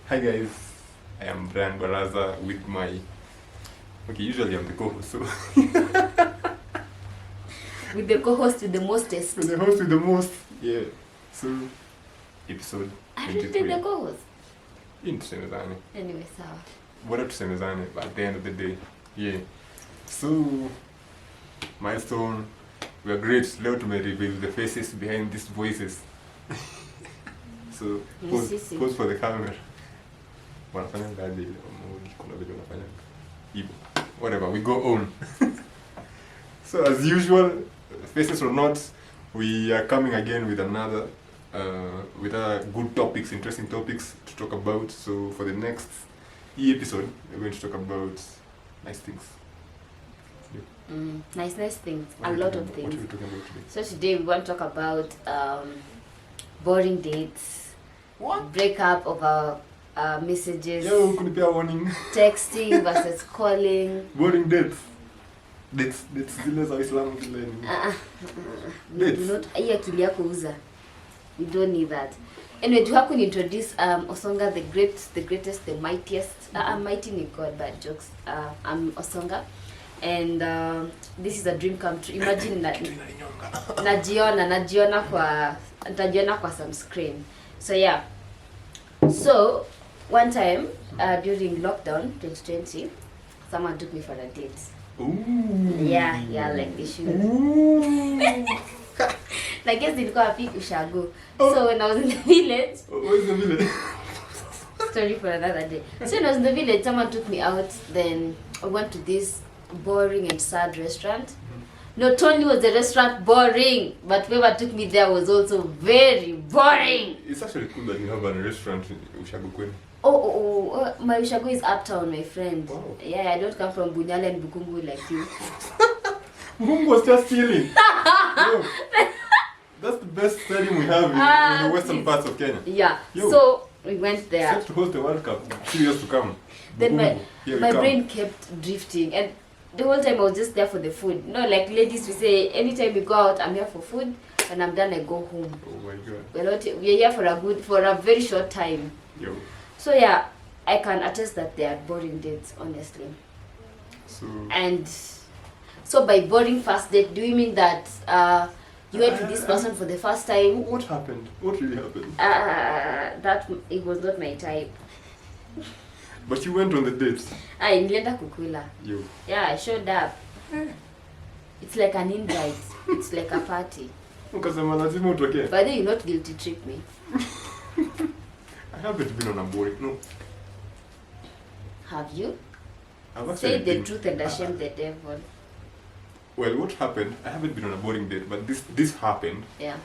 Hi guys, I am Brian Baraza with my... Okay, usually I'm the co-host, so... With the co-host with the mostest. With the host with the most, yeah. So, episode I didn't take 23. the co-host. Hii ni tusemezane. Anyway, sawa. Bora tusemezane at the end of the day. Yeah. So, milestone. We are great. Leo tume-reveal the faces behind these voices. So, pose for the camera. Wanafanya ngaje ile omogi kuna vile wanafanya hivyo. Whatever, we go on. So as usual, faces or not, we are coming again with another with good topics, interesting topics to talk about. So for the next episode, we're going to talk about nice things. Nice things. What A are we lot talking of about? things. What are we talking about today? So today we want to talk about boring dates. What? Breakup of our messages. Yo, kunipea warning. Texting versus calling. Boring dates. Dates zile za Uislamu zile ni. We do not. Hii akili yako uza. We don't need that. Anyway, do you have to introduce Osonga, the greatest, the mightiest. Mighty ni God, bad jokes. I'm Osonga, and this is a dream come true. Imagine najiona kwa some screen. So yeah. So one time during lockdown 2020, someone took me for a date. Ooh. Yeah, like they should. Ooh. I guess nilikuwa wapi ushago. So when I was in the village, Where's the village? story for another day. So when I was in the village, someone took me out. Then I went to this boring and sad restaurant. Not only was the restaurant boring, but whoever took me there was also very boring. It's actually cool that you have a restaurant in Ushago Kwenu. Oh, my Ushago is uptown, my friend. Wow. Yeah, I don't come from Bunyala and Bukungu like you. Who was just stealing? Yo, that's the best stadium we have in the western please. parts of Kenya. Yeah, Yo. so we went there. Set to host the World Cup 2 years to come. Then Bukungu, here we my come. brain kept drifting, and the whole time I was just there for the food. No, like ladies, we say anytime we go out, I'm here for food. When I'm done, I go home. Oh my god. We're here for a very short time. Yo. So yeah, I can attest that they are boring dates, honestly. So And so by boring first date, do you mean that you went with this person for the first time? what happened? What really happened? That it was not my type. But you went on the date. Nilienda kukula. Yo. Yeah, I showed up. It's like an invite. It's like a party. Ukasema lazima utokee. By the way, you not guilty trip me. I haven't been on a boring. No. Have you? I've Say actually the been- truth and shame the devil. Well, what happened? I haven't been on a boring date, but this happened. Yeah.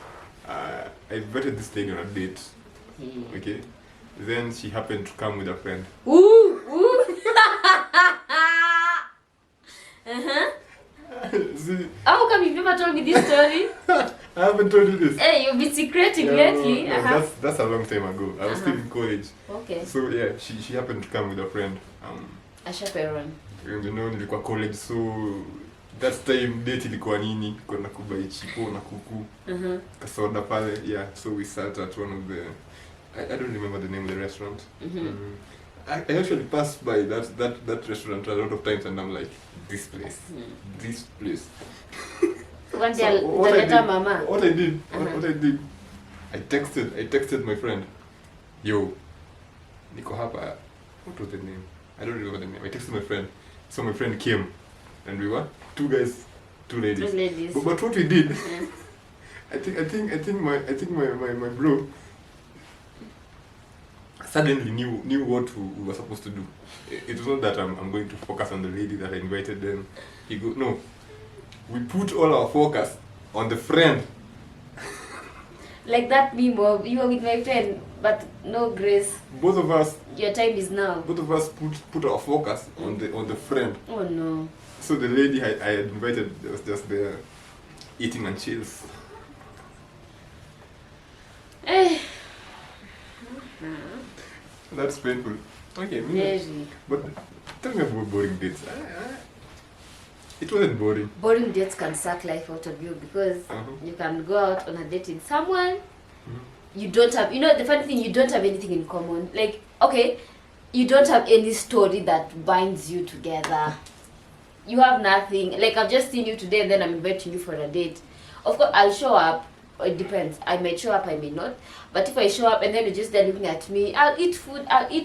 I invited this lady on a date. Okay. Then she happened to come with a friend. Ooh. See, How come you've never told me this story? I haven't told you this. Hey, you've been secreting lately. No, that's a long time ago. I was still in college. Okay. So yeah, she happened to come with a friend. A chaperone. And you know, nilikuwa college, so that time date ilikuwa nini? Kuna kubai chipo na kuku. Kasoda pale. Yeah, so we sat at one of the I don't remember the name of the restaurant. I actually passed by that restaurant a lot of times, and I'm like, this place. One day So what I I'll mama. did, I texted my friend, yo, niko hapa. What was the name? I don't remember the name. I texted my friend, so my friend came, and we were 2 guys, 2 ladies. 2 ladies. But what we did, I think my bro suddenly knew what we were supposed to do. It was not that I'm going to focus on the lady that I invited them. No. We put all our focus on the friend. Like that meme of you were with my friend, but no grace. Both of us Your time is now. put our focus on the friend. Oh no. So the lady I had invited was just there eating and chills. Eh. That's painful. Okay, Very. but tell me about boring dates. It wasn't boring. Boring dates can suck life out of you because you can go out on a date with someone you don't have, the funny thing, you don't have anything in common. Like, okay, you don't have any story that binds you together. You have nothing. Like, I've just seen you today and then I'm inviting you for a date. Of course, I'll show up. It depends. I might show up, I may not. But if I show up and then you're just there looking at me, I'll eat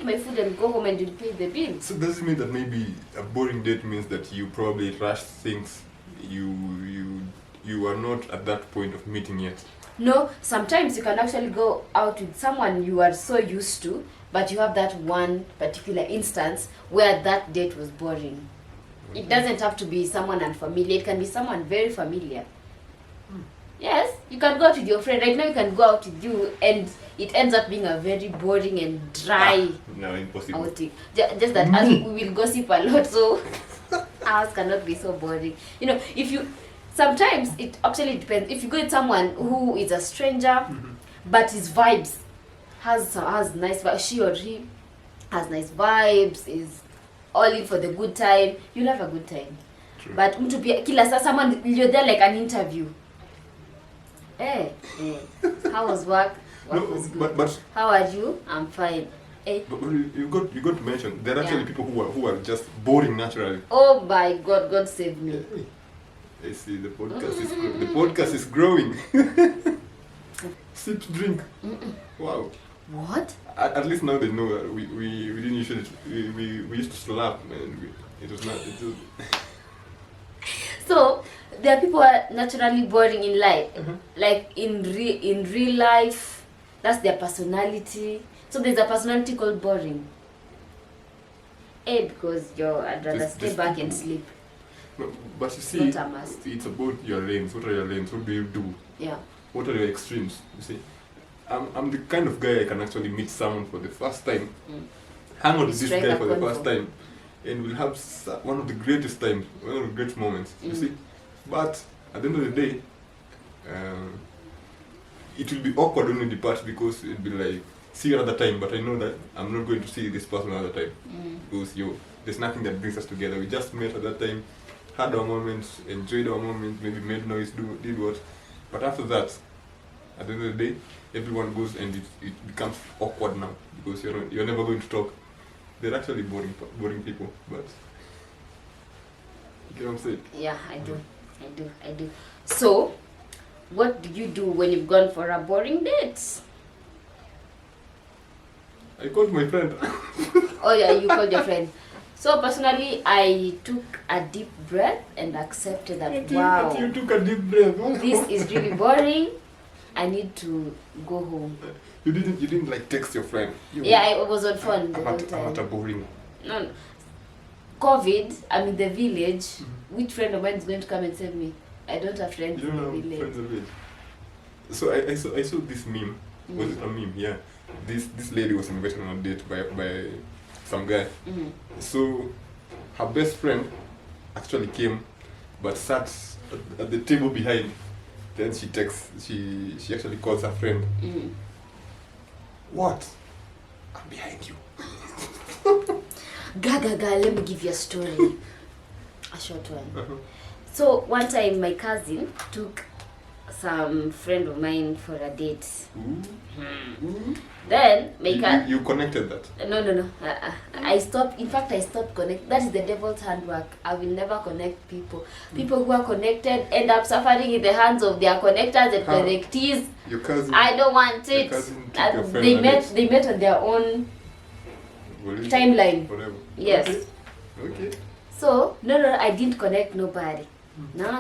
my food and go home and you'll pay the bill. So does it mean that maybe a boring date means that you probably rush things, you are not at that point of meeting yet? No, sometimes you can actually go out with someone you are so used to, but you have that one particular instance where that date was boring. It doesn't have to be someone unfamiliar. It can be someone very familiar. Yes, you can go out with your friend. Right now you can go out with you and it ends up being a very boring and dry no, impossible. outing. Just that as we will gossip a lot, so ours cannot be so boring. You know, if you... Sometimes it actually depends. If you go with someone who is a stranger, but his vibes has nice vibes, she or he has nice vibes, is all in for the good time, you'll have a good time. True. But mtu pia kila saa someone, you're there like an interview. How was work? Work was good. But how are you? I'm fine. But you got to mention there are actually people who are just boring naturally. Oh my God, God save me. I see the podcast is growing. Sip, drink. Wow. What? At least now they know that we didn't usually we used to slap and it was not. So there are people who are naturally boring in life, like in real life. That's their personality. So there's a personality called boring. Because I'd rather stay back and sleep. No, but you see, Not a must. it's about your lanes. What are your lanes? What do you do? Yeah. What are your extremes? You see, I'm the kind of guy I can actually meet someone for the first time, hang out with this guy for the first time, and we'll have one of the greatest times, one of the great moments. You see, but at the end of the day, it will be awkward when we depart because it'll be like, see you another time, but I know that I'm not going to see this person another time because there's nothing that brings us together. We just met at that time, had our moments, enjoyed our moments, maybe made noise, did what. But after that, at the end of the day, everyone goes and it becomes awkward now because you're never going to talk. They're actually boring people, but you get what I'm saying? Yeah, I do. So, what do you do when you've gone for a boring date? I called my friend. Oh yeah, you called your friend. So personally, I took a deep breath and accepted that, wow, You took a deep breath. this is really boring. I need to go home. You didn't like text your friend. Yeah, I was on phone the whole I'm time. at a boring. No. COVID, I'm in the village. Which friend of mine is going to come and save me? I don't have friends You in don't the have village. friends in the village. So I saw this meme. Was it a meme? Yeah. This lady was invited on a date by some guy. So her best friend actually came, but sat at the table behind. Then she actually calls her friend. What? I'm behind you. Gaga, let me give you a story. A short one. So one time my cousin took some friend of mine for a date. Then my you connected that? No. I stopped. In fact, I stopped connect. That is the devil's handwork. I will never connect people. People who are connected end up suffering in the hands of their connectors and connectees. Your cousin. I don't want it. They met on their own timeline. Whatever. Yes. Okay. So no, I didn't connect nobody. No,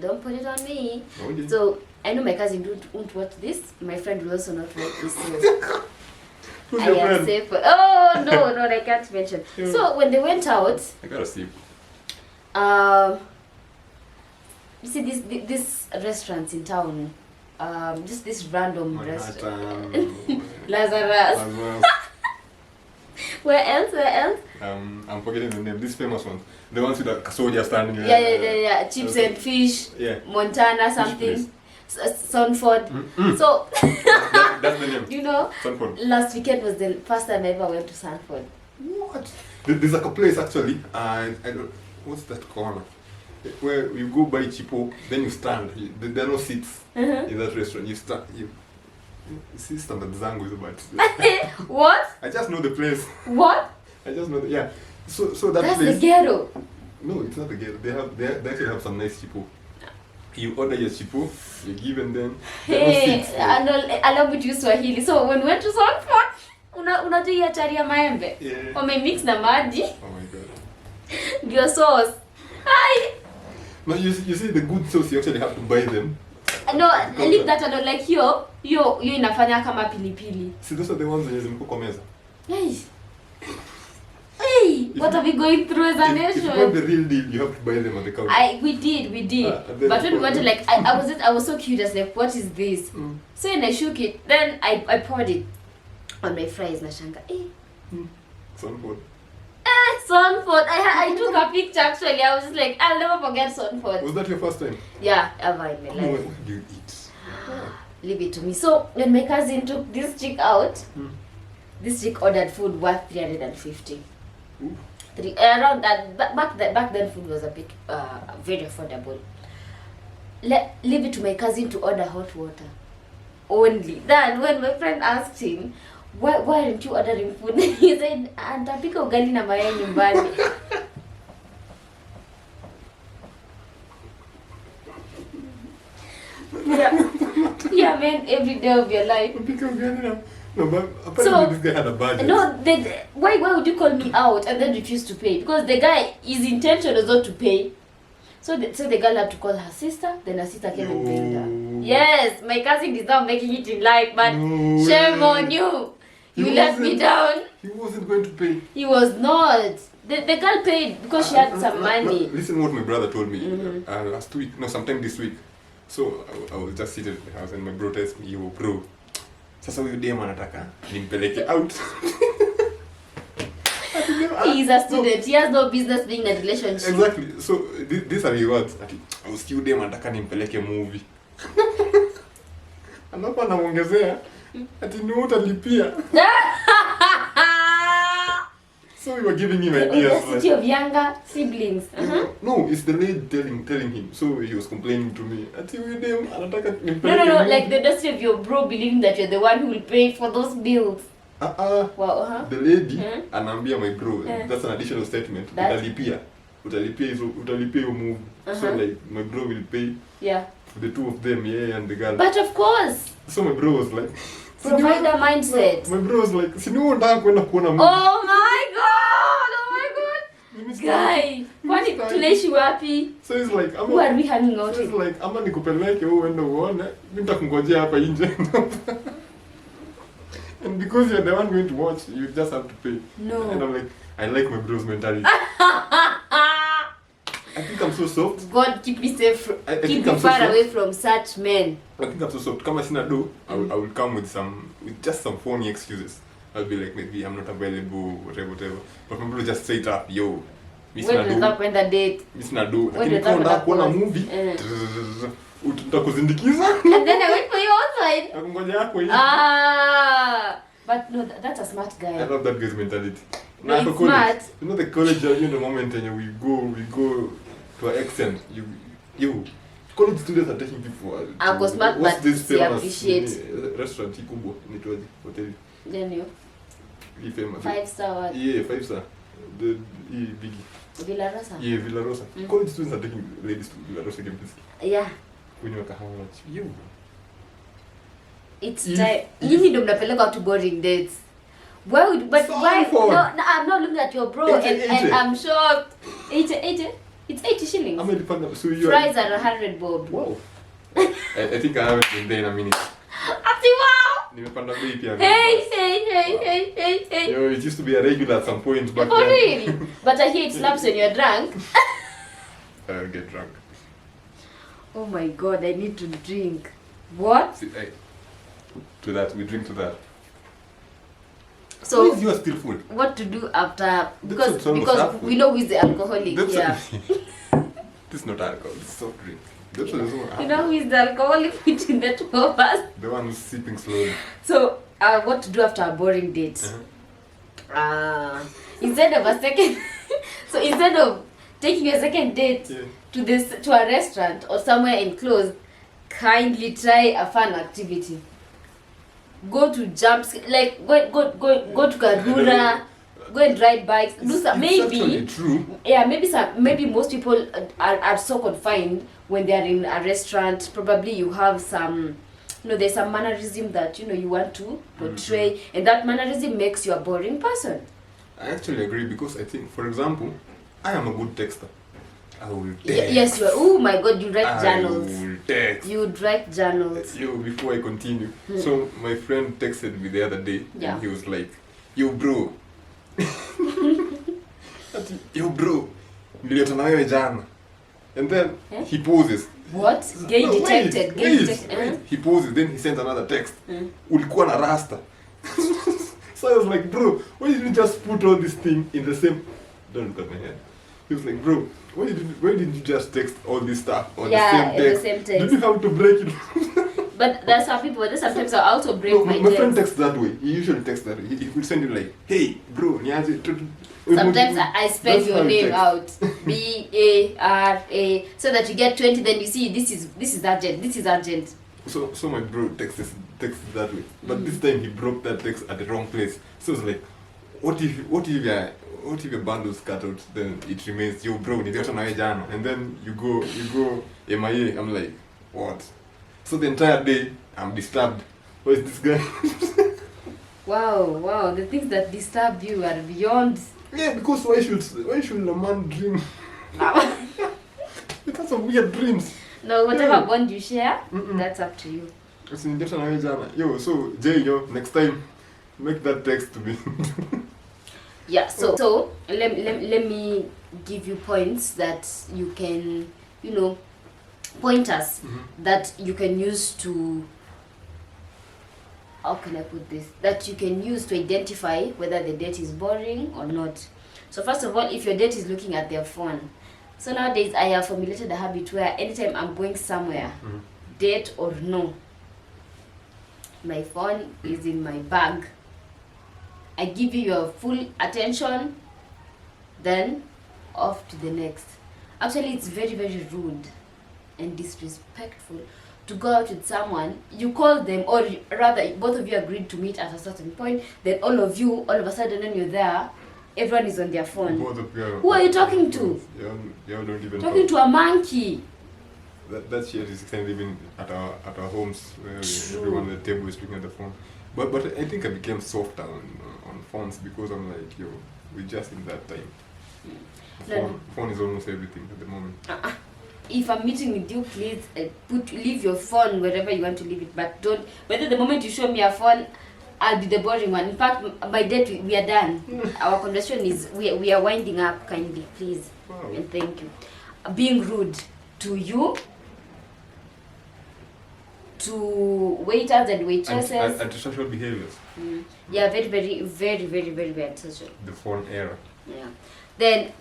don't put it on me. Okay. So I know my cousin won't watch this. My friend will also not watch this. So Who's I your am friend? safe. Oh no, I can't mention. Yeah. So when they went out, I gotta see. you see this restaurants in town. Just this random restaurant. Lazarus. Where else? I'm forgetting the name. This famous one. The ones with the soldier standing there. Yeah. Chips Okay. and fish. Yeah. Montana something. Sanford. So That's the name. you know, Sanford. last weekend was the first time I ever went to Sanford. What? There's like a place actually. I don't. What's that corner? Where you go buy chipo, then you stand. There are no seats in that restaurant. You stand. See standards zangu hizo but. What? I just know the place. What? I just know yeah. So that That's place. the ghetto. No, it's not the ghetto. They actually have some nice chipo. You order your chipo, you give them then. Hey, allow me to use Swahili. So when we went to Sanford, unajua hii achari ya maembe. Yeah. Wamemix na maji. Oh my god. Ndio sauce. Hi. No, you see the good sauce you actually have to buy them. No, leave that alone. Like hiyo inafanya kama pilipili. See, those are the ones zenye zimekuwa kwa meza. Hey. Hey, what are we going through as a nation? If you want the real deal, you have to buy them at the counter. We did. But when we went to like, I was so curious. Like, what is this? So when I shook it, then I poured it on my fries. Nashanga. Sanford. Sanford. I took a picture actually. I was just like, I'll never forget Sanford. Was that your first time? Yeah, ever in my life. What did you eat? Leave it to me. So when my cousin took this chick out, this chick ordered food worth 350. Around that back then food was a bit very affordable. Leave it to my cousin to order hot water only. Then when my friend asked him why aren't you ordering food, he said antapika ugali na mayai nyumbani. Yeah man, every day of your life. No, but apparently this guy had a budget. No, why would you call me out and then refuse to pay? Because the guy, his intention was not to pay. So the girl had to call her sister, then her sister came and paid her. Yes, my cousin is not making it in life, but shame on you. You let me down. He wasn't going to pay. He was not. The girl paid because she had some money. Listen what my brother told me last week. No, sometime this week. So I was just seated at the house and my bro tells me, yo bro, sasa huyu dem anataka nimpeleke out. He's a student. He has no business being in a relationship. Exactly. So these are the words. Ati usikie dem anataka nimpeleke movie. Anapo anaongezea ati ni utalipia. So we were giving him ideas. The city of younger siblings. No, it's the lady telling him. So he was complaining to me. Ati huyu dem anataka nimpeleke. No, like the destiny of your bro believing that you're the one who will pay for those bills. Wow, The lady anaambia my bro, that's an additional statement. Utalipia hiyo move. So like my bro will pay. Yeah. For the two of them, yeah, and the girl. But of course. So my bro was like, provider mindset. My bro was like, si niwe unataka kwenda kuona movie. Oh my god. Guy, kwani tunaishi wapi? So he's like, who are we hanging out with? So he's like, ama nikupeleke wewe uende uone, mimi nitakungojea hapa nje. And because you're the one going to watch, you just have to pay. No. And I'm like, I like my bro's mentality. I think I'm so soft. God keep me safe. Keep me far away from such men. I think I'm so soft. Kama sina do, I will come with just some phony excuses. I'll be like, maybe I'm not available, whatever. But my bro just straight up, yo. When do you kwenda date? Mimi sina do. Lakini kama unataka kuona movie, utakuzindikiza. And then I wait for you outside. Nakungoja hapo hivi. But no, that's a smart guy. I love that guy's mentality. No, it's smart. You know the college, the moment when we go to an extent, you college students are taking people. Ako smart, but they appreciate. Restaurant kubwa inaitwaje? Hotel. Then you. Famous. 5-star. Yeah, 5-star. The biggie. Villa Rosa. Yeah, Villa Rosa. College students are taking ladies to Villa Rosa campus. Yeah. Kunywa kahawa much. You. It's time. Nyinyi ndio mnapeleka watu boring dates. Why? No, I'm not looking at your bro and I'm shocked. 80. It's 80 shillings. I'm independent. So you fries are 100 bob. Wow. I think I haven't been there in a minute. Ati wow. Nimepanda bei pia. Hey. Yo, it used to be a regular at some point back then. Oh really? But I hear it slaps when you're drunk. I'll get drunk. Oh my god, I need to drink. What? See, to that, we drink to that. So you are still full. What to do after? Because halfway. we know who's the alcoholic. Yeah. This is not alcohol. This is soft drink. You know who is the alcoholic between the two of us? The one who's sipping slowly. So what to do after a boring date? Instead of instead of taking a second date to a restaurant or somewhere enclosed, kindly try a fun activity. go to like go to Karura, go and ride bikes, do some, maybe true. Yeah, maybe most people are so confined when they are in a restaurant. Probably you have some, there's some mannerism that you want to portray, and that mannerism makes you a boring person. I actually agree, because I think, for example, I am a good texter. I will text. Yes, you are. Oh my God, you write journals. I will text. You would write journals. Before I continue, so my friend texted me the other day, and he was like, "Yo, bro." Yo, bro. Niliota na wewe jana. And then he pauses. What? Gay detected. Wait. He pauses, then he sends another text. Ulikuwa na rasta. So I was like, bro, why didn't you just put all this thing in the same... Don't look at my head. He was like, bro, why didn't you just text all this stuff on the same text? Did you have to break it? But that's how people, sometimes I also break my text. My friend texts that way. He usually texts that way. He would send you like, hey, bro, niaje. Sometimes I spell your name out. B-A-R-A. So that you get 20, then you see this is urgent. This is urgent. So my bro texts that way. But this time he broke that text at the wrong place. So it's like, what if your bundle's cut out, then it remains, yo bro, niliota na wewe jana. And then you go MIA. I'm like, what? So the entire day I'm disturbed. Where is this guy? Wow, the things that disturb you are beyond. Yeah, because why should a man dream? Because of weird dreams. No, whatever bond you share, that's up to you. Yo, so Jay, next time make that text to me. Yeah, so let me give you points that you can, pointers that you can use to, how can I put this? That you can use to identify whether the date is boring or not. So first of all, if your date is looking at their phone. So nowadays I have formulated a habit where anytime I'm going somewhere, date or no, my phone is in my bag. I give you your full attention, then off to the next. Actually, it's very, very rude and disrespectful to go out with someone, you call them, or rather both of you agreed to meet at a certain point, then all of a sudden when you're there, everyone is on their phone. Both of you. Who are you talking to? You don't even talking to a monkey. That shit is extended even at our homes, where everyone at the table is looking at the phone. But I think I became softer on phones, because I'm like, we're just in that time. Phone is almost everything at the moment. If I'm meeting with you, please leave your phone wherever you want to leave it, but don't. Whether the moment you show me a phone, I'll be the boring one. In fact, by date we are done. Our conversation is we are winding up. Kindly, please, and thank you. Being rude to you, to waiters and waitresses, antisocial behaviors. Yeah, very, very, very, very, very, very antisocial. The phone era. Yeah. Then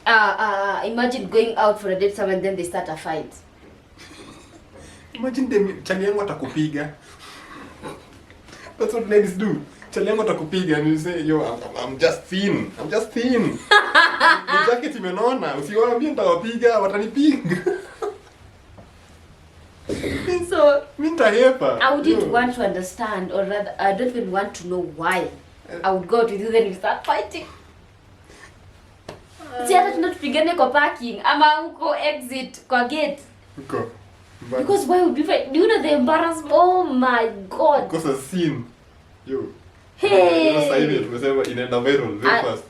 imagine going out for a date someone, then they start a fight. Imagine them chali yangu atakupiga. That's what ladies do. Chali yangu atakupiga and you say, I'm just thin. The jacket imenona. Usiwaambie nitawapiga, watanipiga. So I wouldn't want to understand, or rather I don't even want to know why I would go to you, then we start fighting. Si hata tunatupigane kwa parking ama huko exit kwa gate. Because why would we fight? Do you know the embarrassment? Oh my God. Because I've seen you. Hey. Inaenda viral very fast.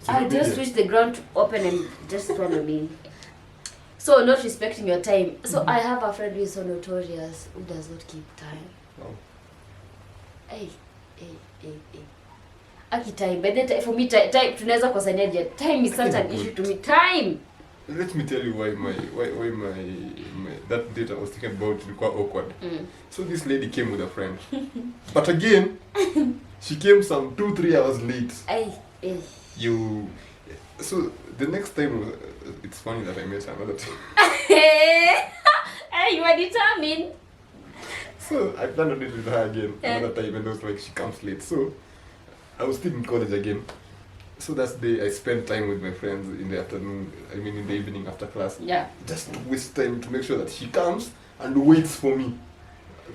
I just wish the ground to open and just follow me. So not respecting your time. So I have a friend who is so notorious, who does not keep time. Oh. Hey. Aki time. By the time, for me, time tunaweza kusaidia. Time is such an issue to me. Time. Let me tell you why my that date I was thinking about ilikuwa awkward. So this lady came with a friend. But again, she came some 2-3 hours late. So the next time, it's funny that I met her another time. You are determined. So I planned on it with her again another time, and it was like she comes late. So I was still in college again. So that day I spent time with my friends in the afternoon, in the evening after class. Yeah. Just to waste time to make sure that she comes and waits for me.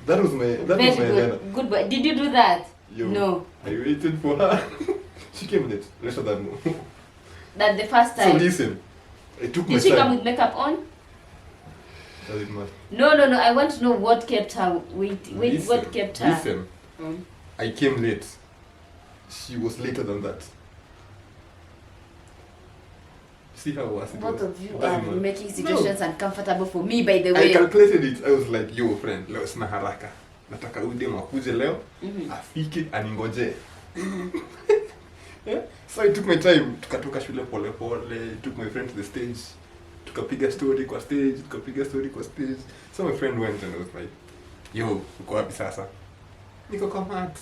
That was my Good boy. Did you do that? Yo, No. I waited for her. She came later than That the first So time. listen, I took my Did she come time. with makeup on? Does it matter? No. I want to know what kept her waiting. Wait, Listen, what kept her? Listen, I came late. She was later than that. See how was it? Both was? of you Doesn't are matter. making situations uncomfortable for me, by the way. I calculated it. I was like, yo friend, leo sina haraka. Nataka huyu demu akuje leo, afike aningoje. Yeah? So I took my time. Tukatoka shule pole pole, took my friend to the stage. Tukapiga story kwa stage, So my friend went and I was like, yo, uko wapi sasa? Niko kwa mat.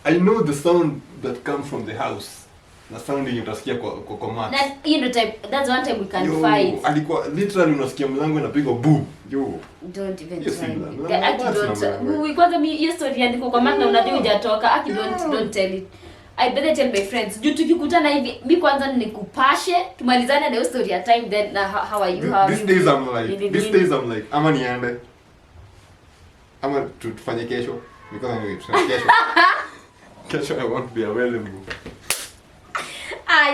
I know the sound that comes from the house. Na sound yenye utasikia kwa mat. That's one time we can Yo, fight. alikuwa literally unasikia mlango inapigwa boom. Yo. Don't even Yes, try me. mlango Aki don't. Kwanza mi hiyo story andiko kwa maana unajua hujatoka. Aki don't tell it. I better tell my friends. Juu tukikutana hivi, mi kwanza nikupashe, tumalizane na hiyo story ya time then how are you? These days I'm like, ama niende. Ama tufanye kesho. Because anyway, kesho. Kesho I won't be available.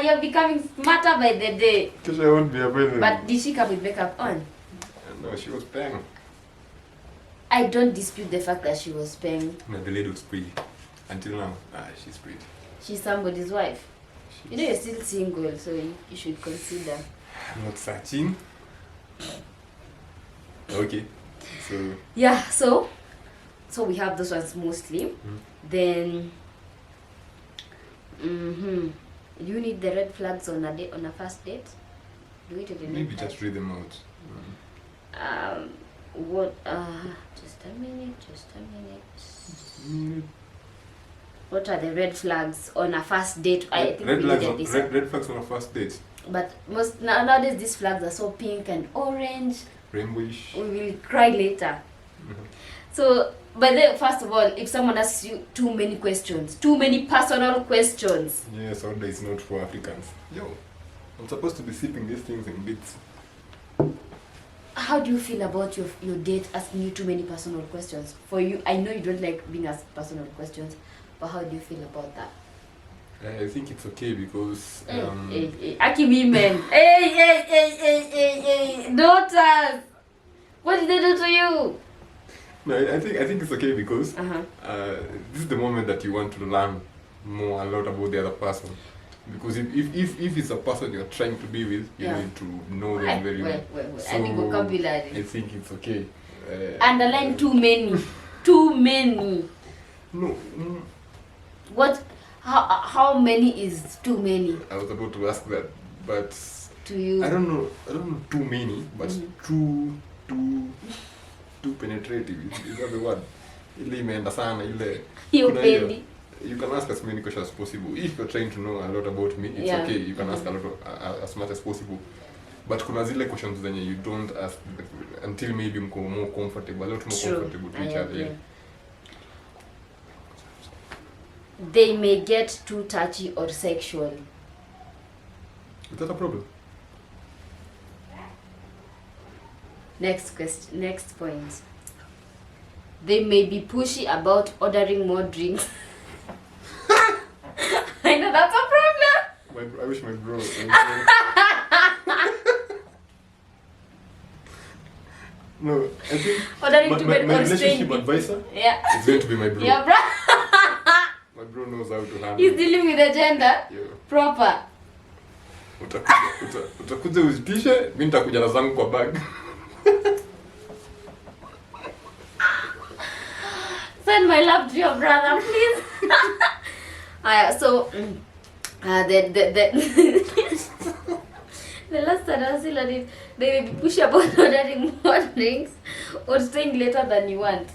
You're becoming smarter by the day. Kesho I won't be available. But did she come with makeup on? No, she was paying. I don't dispute the fact that she was paying. No, the lady was pretty. Until now, she's pretty. She's somebody's wife. You know you're still single, so you should consider. I'm not searching. Okay. So Yeah, so we have those ones mostly. Then you need the red flags on a first date? Do it even maybe just read them out. What just a minute. What are the red flags on a first date? I think Red we flags needed on, this. red flags on a first date. But most nowadays these flags are so pink and orange. Rainbowish. We will cry later. So, but then first of all, if someone asks you too many questions, too many personal questions. Yes, order is not for Africans. Yo, I'm supposed to be sipping these things in bits. How do you feel about your date asking you too many personal questions? For you, I know you don't like being asked personal questions, but how do you feel about that? I think it's okay because Aki women. Hey, daughters. What did they do to you? no, I think it's okay because this is the moment that you want to learn a lot about the other person. Because if it's a person you're trying to be with, you need to know them very well. So, I think vocabulary. I think it's okay. Underline too many. Too many. No. What? How many is too many? I was about to ask that, but to you. I don't know too many, but too penetrative. Is that the word? Ile imeenda sana ile. You can ask as many questions as possible. If you're trying to know a lot about me, it's okay. You can ask a lot as much as possible. But kuna zile questions zenye you don't ask until maybe mko more comfortable, a lot more comfortable to each other. They may get too touchy or sexual. Is that a problem? Next question. Next point. They may be pushy about ordering more drinks. I know that's a problem. I wish my bro. No, I think my relationship advisor is going to be my bro. Yeah, bro. My bro knows how to handle. He's dealing with the gender proper. Utakuja uzitishe, mimi nitakuja na zangu kwa bag. Send my love to your brother, please. So the last time I was still they will be pushy about ordering more drinks or staying later than you want.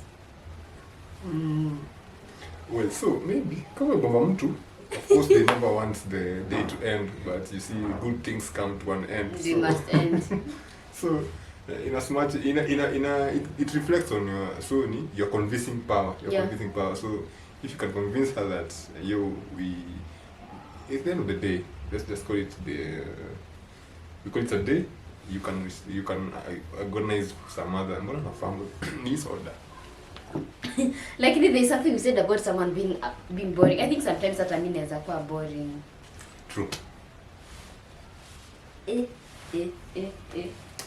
Well, so maybe kama baba mtu, of course they never want the day to end, but you see good things come to an end. They must end. So in as much it reflects on your convincing power. Convincing power. So if you can convince her that at the end of the day, let's just call it we call it a day. You can organize some other family needs order. Like there's something we said about someone being boring. I think sometimes that inaweza kuwa boring. True. I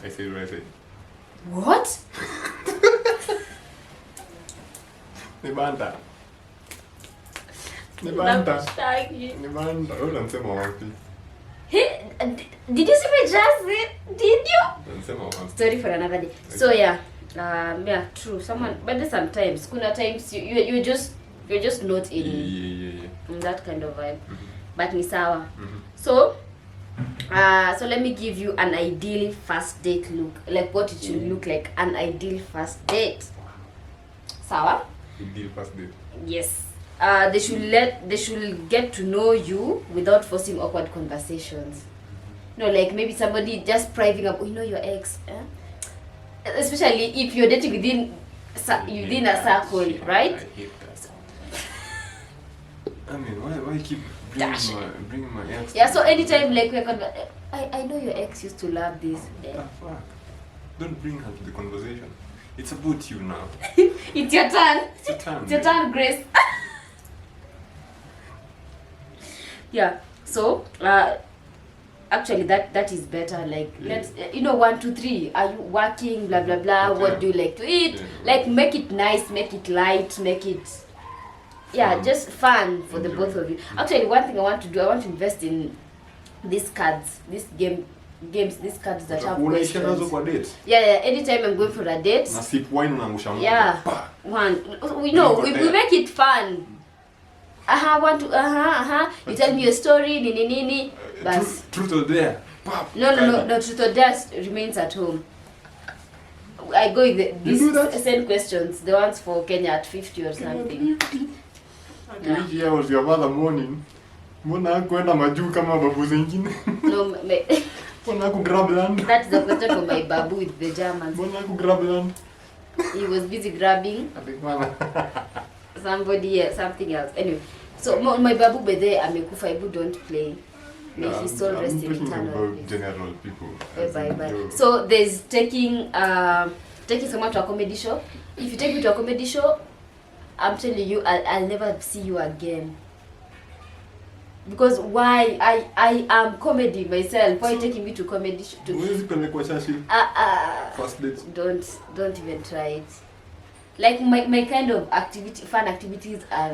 said what I said. What? Nibanda. Unasema wapi? Did you see me just it? Did you? Unasema wapi? Story for another day. Okay. So yeah, true. Someone, but then sometimes, kuna times you're just not in that kind of vibe. But ni sawa. So let me give you an ideal first date look, like what it should look like, an ideal first date. Sawa? Ideal first date. Yes. They should get to know you without forcing awkward conversations. Like maybe somebody just priving up, your ex. Especially if you're dating within a circle, right? I hate that. I mean, why keep bringing my ex? Yeah, so anytime like I know your ex used to love this. Fuck. Don't bring her to the conversation. It's about you now. It's your turn. It's your turn. It's your turn, Grace. Yeah. So actually that is better. Like let's 1, 2, 3. Are you working? Blah blah blah. Okay. What do you like to eat? Yeah. Like make it nice, make it light, make it just fun for the both of you. Actually, one thing I want to do, I want to invest in these cards, these cards that have questions. Yeah, anytime I'm going for a date. Na sip wine unaangusha moja. Yeah. One. We make it fun. You tell me a story, nini. Bas. Truth or dare. No, truth or dare remains at home. I go with these same questions, the ones for Kenya at 50 or something. Which year was your mother morning? Mbona kwenda majuu kama babu zingine? No, Mbona ku grab land? That's the question for my babu with the Germans. Mbona ku grab land? He was busy grabbing somebody else, something else. Anyway, so my babu by there amekufa, Ibu don't play. May his soul rest in eternal peace. General people. Bye. So there's taking someone to a comedy show. If you take me to a comedy show, I'm telling you, I'll never see you again. Because why? I am comedy myself. Why taking me to comedy show? First date. Don't even try it. Like my kind of fun activities are.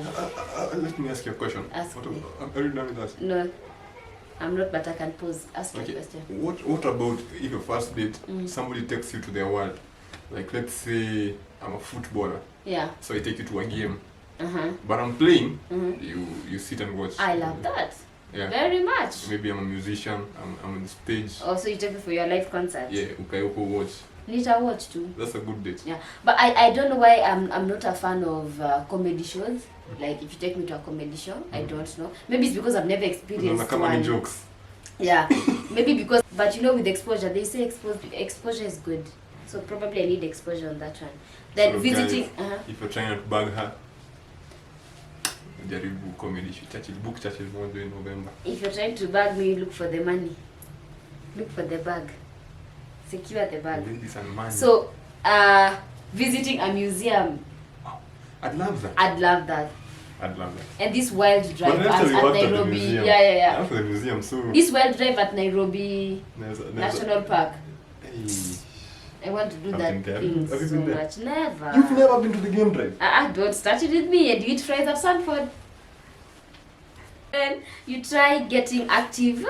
Let me ask you a question. Ask me. Are you done with that? No, I'm not, but I can pause. Ask you a question. What about if your first date, somebody takes you to their world? Like let's say I'm a footballer. Yeah. So I take you to a game. But I'm playing. You sit and watch. I love that. Yeah. Very much. Maybe I'm a musician. I'm on the stage. Oh, so you take me for your live concert? Yeah. Okay, watch. Nita watch too. That's a good date. Yeah, but I don't know why I'm not a fan of comedy shows. Like if you take me to a comedy show, I don't know. Maybe it's because I've never experienced one. Jokes. Yeah, maybe because, but with exposure, they say exposure is good. So probably I need exposure on that one. Then so visiting. Guys, if you're trying to bag her, jaribu comedy show. Book Churchill in November. If you're trying to bag me, look for the money. Look for the bag. Secure the bag. Ladies and money. So, visiting a museum. Oh, I'd love that. I'd love that. And this wild drive at Nairobi. Yeah. After the museum, so this wild drive at Nairobi National Park. Hey. I want to do that thing so much. Never. You've never been to the game drive? Don't start it with me and you eat fries at Sanford. And you try getting active.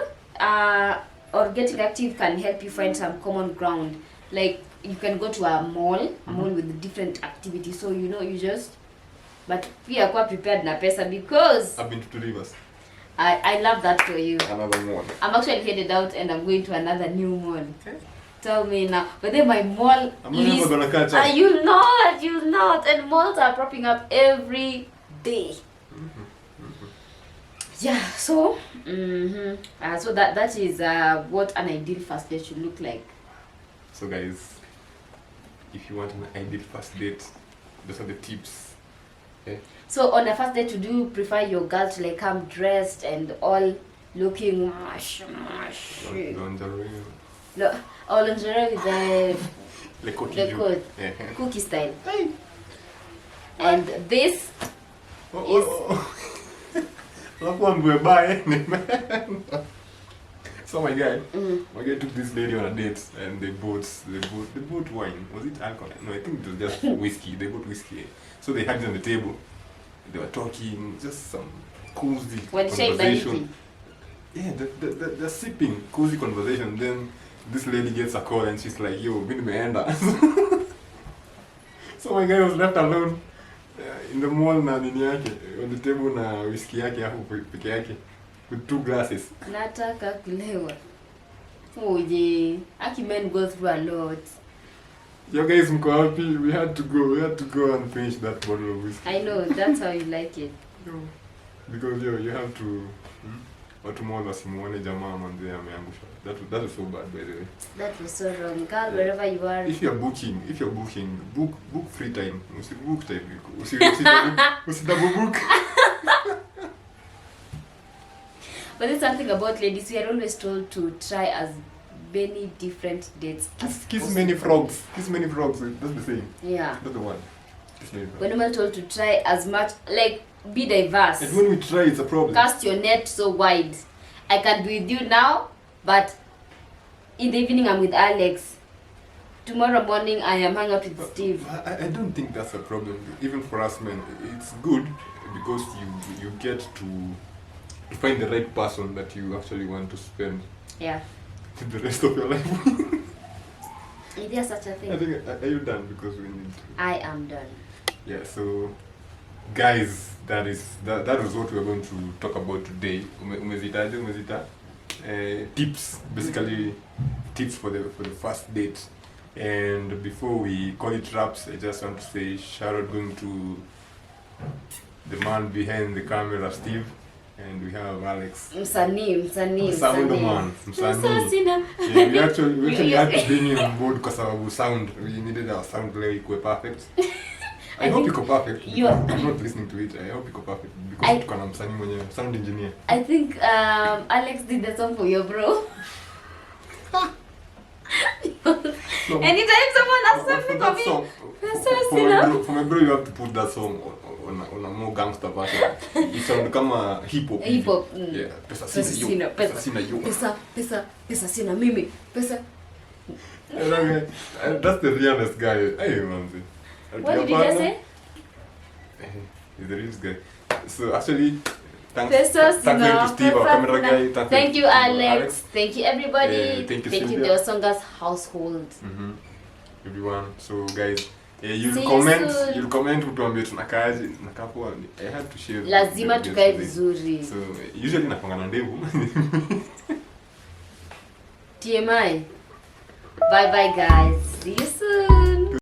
Or getting active can help you find some common ground. Like you can go to a mall with different activities. So you just, but we are quite prepared na pesa because I've been to 2 rivers. I love that for you. Another mall. I'm actually headed out and I'm going to another new mall. Okay. Tell me now. But then my mall I'm never gonna catch up. You'll not. And malls are propping up every day. Yeah, so so that is what an ideal first date should look like. So guys, if you want an ideal first date, those are the tips. Okay? So on a first date, do you prefer your girl to like come dressed and all looking mush? Lingerie. Lingerie with the Le coat, cookie style. And this is alafu ambiwe bye. So my guy took this lady on a date, and they bought wine. Was it alcohol? No, I think it was just whiskey. They bought whiskey. So they had it on the table. They were talking, just some cozy conversation. Yeah, they're sipping, cozy conversation. Then this lady gets a call and she's like, yo, mimi nimeenda. So my guy was left alone in the mall na nini yake, on the table na whiskey yake hapo peke yake with 2 glasses. Nataka kulewa. Oje, aki men go through a lot. Yo guys, mko happy? We had to go and finish that bottle of whiskey. I know, that's how you like it. Because you have to watu mmoja wasimuone jamaa manze ameangusha. That was so bad, by the way. That was so wrong. Girl, wherever you are. If you're booking, book free time. Book time. Double book. But there's something about ladies. We are always told to try as many different dates. Kiss many frogs. Kiss many frogs. That's the same. Yeah. That's the one. Kiss many frogs. When we're told to try as much, like, be diverse. And when we try, it's a problem. Cast your net so wide. I can be with you now, but in the evening I'm with Alex. Tomorrow morning I am hanging out with Steve. I don't think that's a problem. Even for us men, it's good because you get to find the right person that you actually want to spend the rest of your life with. Is there such a thing? I think, are you done? Because we need to. I am done. Yeah, so guys, that is what we're going to talk about today. Umezita tips, basically tips for the first date. And before we call it wraps, I just want to say shout out going to the man behind the camera, Steve, and we have Alex. Msanii. Sound man. Yeah, we actually had to bring him on board because our sound, we needed our sound level to be perfect. I hope you go perfect. I'm not listening to it. I hope you go perfect because tuko na msanii mwenyewe, sound engineer. I think Alex did the song for your bro. No. Anytime someone asks something for me, for my bro, you have to put that song on a more gangster version. It sounds kama hip hop. Yeah, pesa sina yo. Pesa sina mimi. Pesa. That's the realest guy. Hey, man. What did you just say? He's the realest guy. So actually, thanks to Steve, our camera guy. Thank you, Alex. Thank you, everybody. Thank you, the Osonga's household. Everyone. So, guys, you'll See comment utuambie tunakaaje, tunakaa poa. I have to share. Lazima tukae vizuri. So, usually napanga na ndevu. TMI. Bye bye, guys. See you soon.